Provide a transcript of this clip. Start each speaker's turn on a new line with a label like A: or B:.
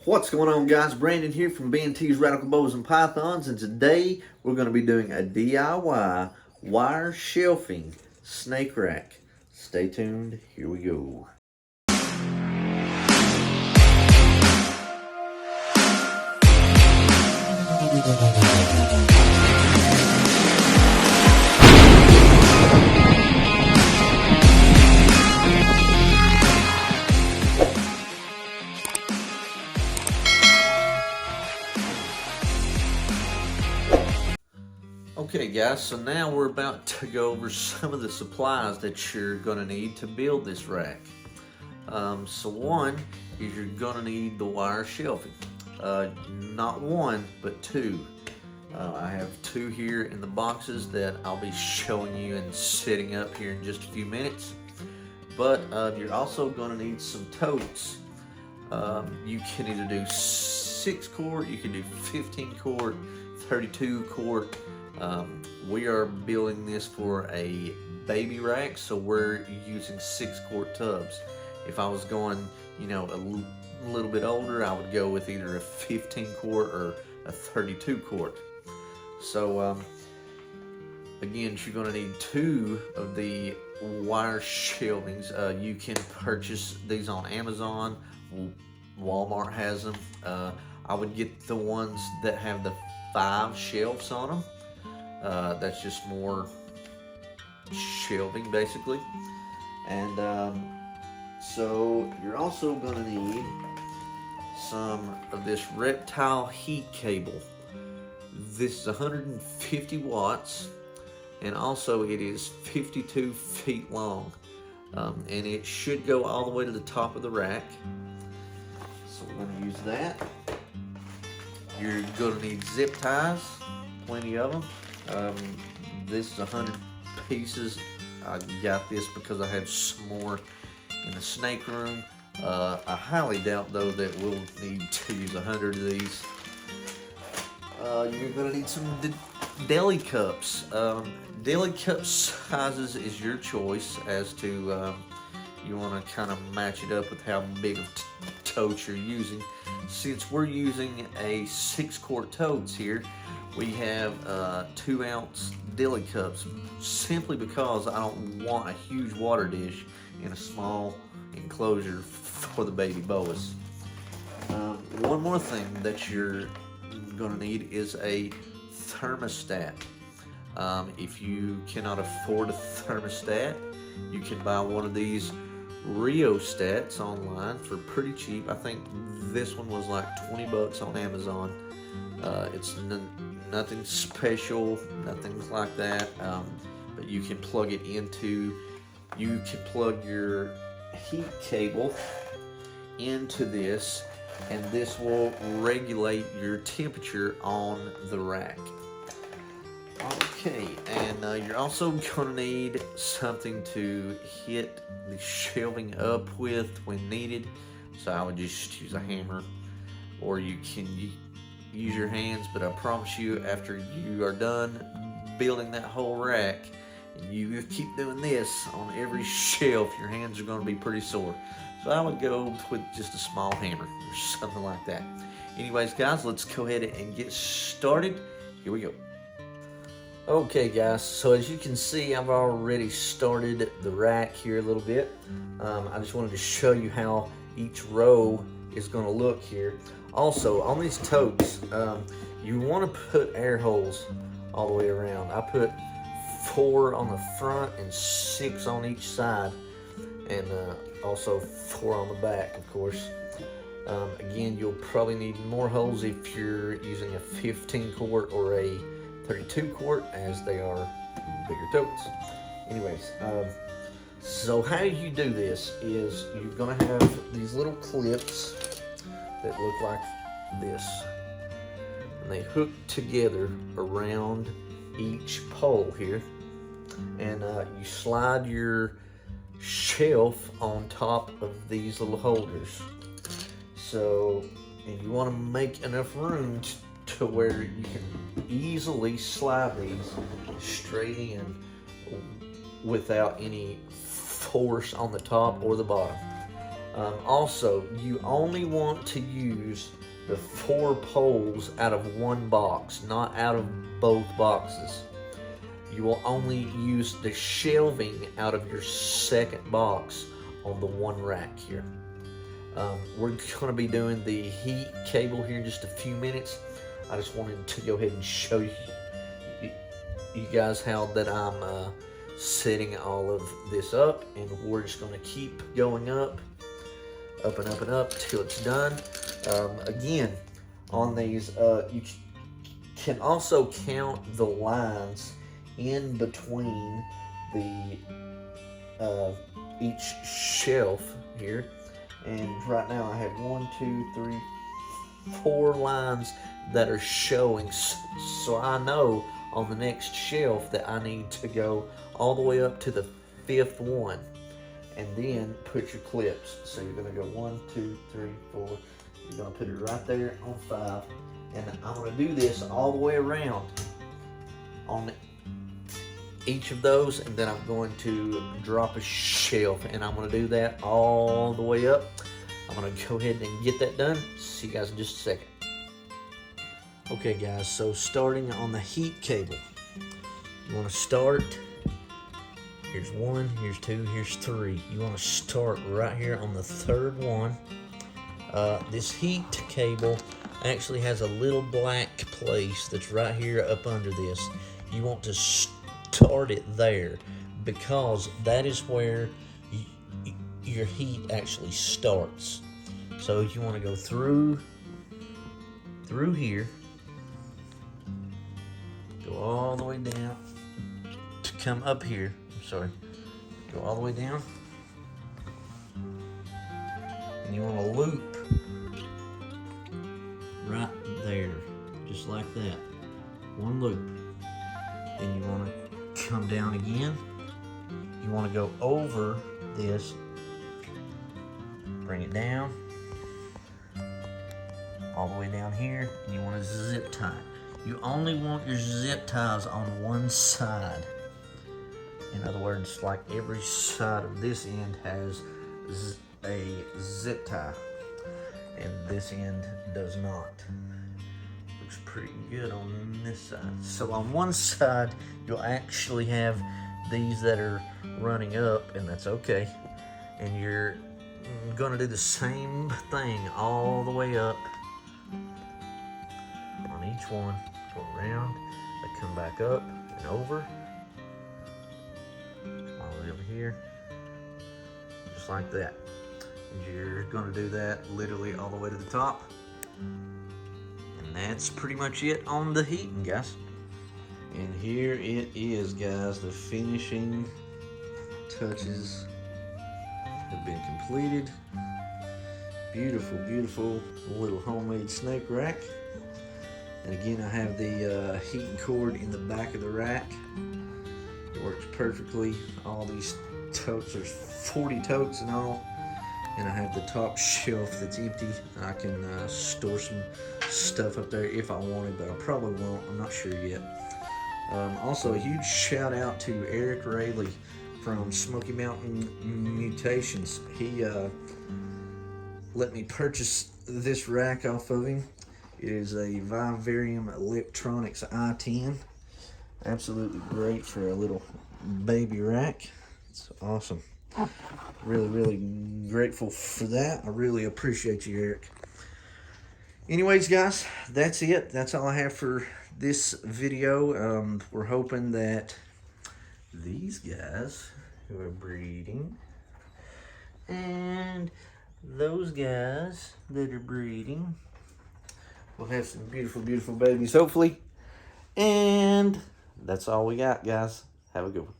A: What's going on, guys? Brandon here from B&T's Radical Bows and Pythons, and today we're going to be doing a DIY wire shelving snake rack. Stay tuned, here we go. Okay guys, so now we're about to go over some of the supplies that you're going to need to build this rack. So one is you're going to need the wire shelving. Not one, but two. I have two here in the boxes that I'll be showing you and setting up here in just a few minutes. But you're also going to need some totes. You can either do 6 quart, you can do 15 quart, 32 quart. We are building this for a baby rack, so we're using 6 quart tubs. If I was going, a little bit older, I would go with either a 15 quart or a 32 quart. So again, you're going to need 2 of the wire shelvings. You can purchase these on Amazon. Walmart has them. I would get the ones that have the 5 shelves on them. That's just more shelving basically. And so you're also going to need some of this Reptile heat cable. This is 150 watts, and also it is 52 feet long, and it should go all the way to the top of the rack. So we're going to use that. You're going to need zip ties, plenty of them. This is 100 pieces. I got this because I had some more in the snake room. I highly doubt though that we'll need to use 100 of these. You're going to need some deli cups. Deli cup sizes is your choice as to you want to kind of match it up with how big of totes you're using. Since we're using a 6 quart totes here, we have 2 ounce deli cups, simply because I don't want a huge water dish in a small enclosure for the baby boas. One more thing that you're going to need is a thermostat. If you cannot afford a thermostat, you can buy one of these rheostats online for pretty cheap. I think this one was like 20 bucks on Amazon. It's nothing special, nothing like that, but you can plug it into, you can plug your heat cable into this, and this will regulate your temperature on the rack. Okay, and you're also going to need something to hit the shelving up with when needed. So I would just use a hammer, or you can use your hands, but I promise you, after you are done building that whole rack, and you keep doing this on every shelf, your hands are going to be pretty sore. So I would go with just a small hammer or something like that. Anyways, guys, let's go ahead and get started. Here we go. Okay guys, so as you can see, I've already started the rack here a little bit. I just wanted to show you how each row is going to look here. Also, on these totes, you want to put air holes all the way around. I put 4 on the front and 6 on each side, and also 4 on the back, of course. Again, you'll probably need more holes if you're using a 15 quart or a 32 quart, as they are bigger totes. Anyways, so how you do this is you're going to have these little clips that look like this, and they hook together around each pole here, and you slide your shelf on top of these little holders. So, and you want to make enough room to where you can easily slide these straight in without any force on the top or the bottom. Also, you only want to use the 4 poles out of one box, not out of both boxes. You will only use the shelving out of your second box on the one rack here. We're going to be doing the heat cable here in just a few minutes. I just wanted to go ahead and show you guys how that I'm setting all of this up, and we're just going to keep going up and up and up till it's done. Again, on these, you can also count the lines in between the each shelf here. And right now I have 1, 2, 3, 4 lines that are showing, so I know on the next shelf that I need to go all the way up to the 5th one, and then put your clips. So you're going to go 1, 2, 3, 4. You're going to put it right there on 5, and I'm going to do this all the way around on each of those, and then I'm going to drop a shelf, and I'm going to do that all the way up. I'm going to go ahead and get that done. See you guys in just a second. Okay guys, so starting on the heat cable, you want to start, here's 1, here's 2, here's 3. You want to start right here on the 3rd one. This heat cable actually has a little black place that's right here up under this. You want to start it there, because that is where your heat actually starts. So you want to go through here, go all the way down to come up here. I'm sorry, go all the way down, and you want to loop right there, just like that. One loop. Then you want to come down again. You want to go over this, bring it down all the way down here, and you want to zip tie. You only want your zip ties on one side. In other words, like every side of this end has a zip tie, and this end does not. Looks pretty good on this side. So on one side, you'll actually have these that are running up, and that's okay. And you're gonna do the same thing all the way up on each one. Go around, they come back up and over, all the way over here, just like that. And you're gonna do that literally all the way to the top. And that's pretty much it on the heating, guys. And here it is, guys. The finishing touches have been completed. Beautiful, beautiful little homemade snake rack. And again, I have the heating cord in the back of the rack. It works perfectly. All these totes, there's 40 totes in all. And I have the top shelf that's empty. I can store some stuff up there if I wanted, but I probably won't. I'm not sure yet. Also, a huge shout out to Eric Rayleigh from Smoky Mountain Mutations. He let me purchase this rack off of him. It is a Vivarium Electronics i10. Absolutely great for a little baby rack. It's awesome. Really, really grateful for that. I really appreciate you, Eric. Anyways, guys, that's it. That's all I have for this video. We're hoping that these guys who are breeding and those guys that are breeding will have some beautiful, beautiful babies, hopefully. And that's all we got, guys. Have a good one.